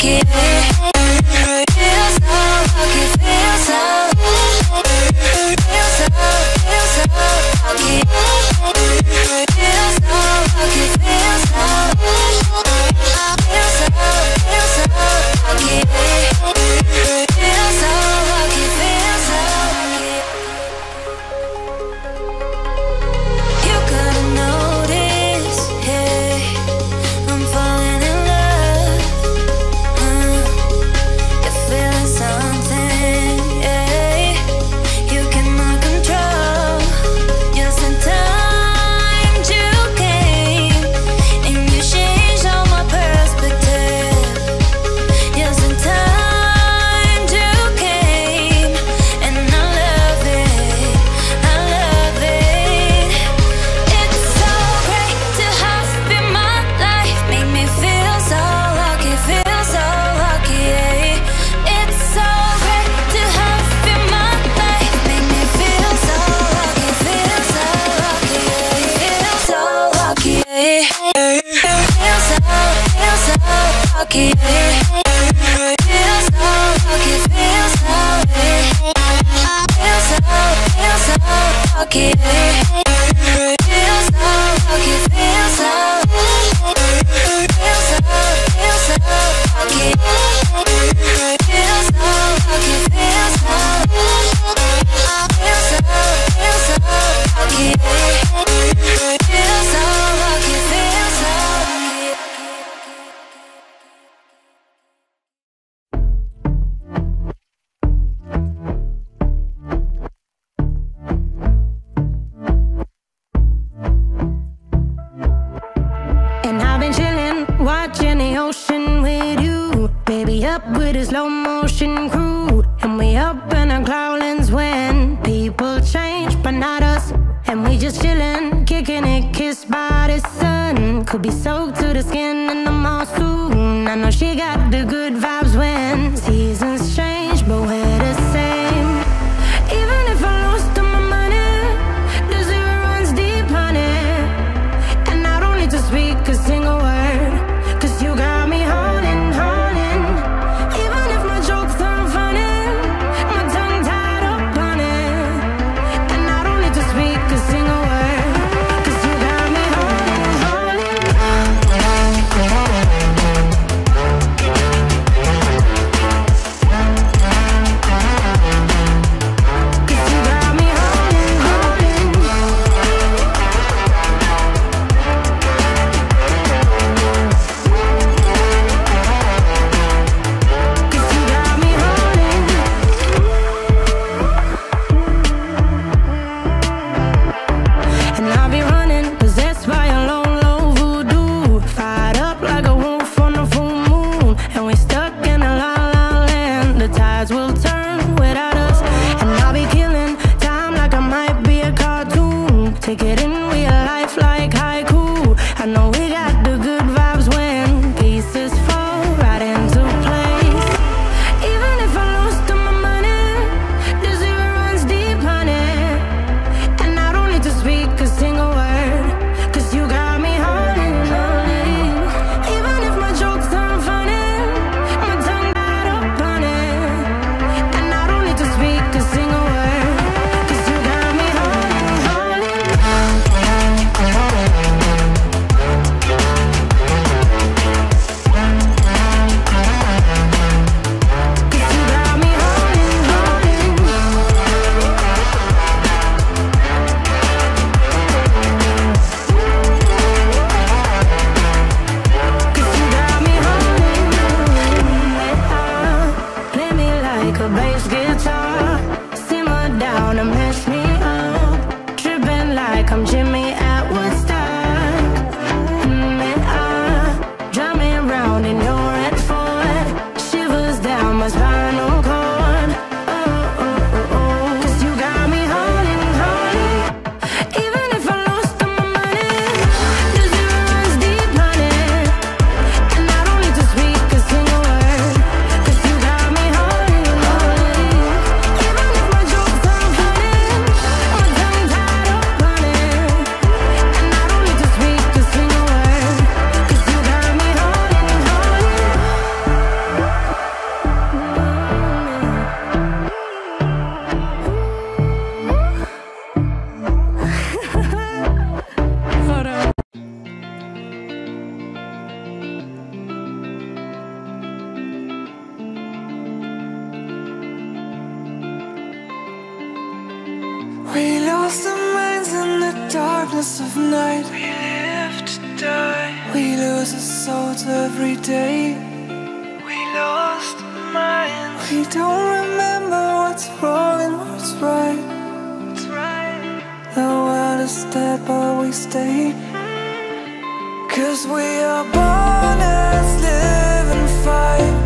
lucky. Feel so lucky, feel so lucky. Feel so lucky, feel so lucky. Feel so lucky, feel so lucky, feel so lucky. You gotta notice, yeah, I'm falling in love. You're feeling something, yeah. You cannot control. Yes, in time you came and you changed all my perspective. Yes, in time you came and I love it, I love it. It's so great to have you in my life, make me feel so lucky, yeah. It's so great to have you in my life, make me feel so lucky, yeah. Feel so lucky, yeah. Feel so lucky, yeah. Feel so lucky, feel so, yeah. Feel so lucky, yeah. Feel so lucky, feel so, feel so lucky. Feel so lucky, feel so, feel so lucky. Feel so lucky, feel so lucky. And I've been chillin', watching the ocean with you. Baby up with a slow motion crew. And we up in our cloudlands when people change, but not us. And we just chillin', kicking it, kissed by the sun. Could be soaked to the skin in the mall soon. I know she got the good vibes when seasons change, but we're the same. Even if I lost all my money, the zero runs deep, honey. And I don't need to speak a single word, 'cause you got me haunting, haunting. Even if my jokes aren't funny, my tongue tied up on it. And I don't need to speak a single word, 'cause you got me haunting, haunting. We lost our minds in the darkness of night. We live to die. We lose our souls every day. We lost our minds. We don't remember what's wrong and what's right. The world is dead but we stay. 'Cause we are born as live and fight.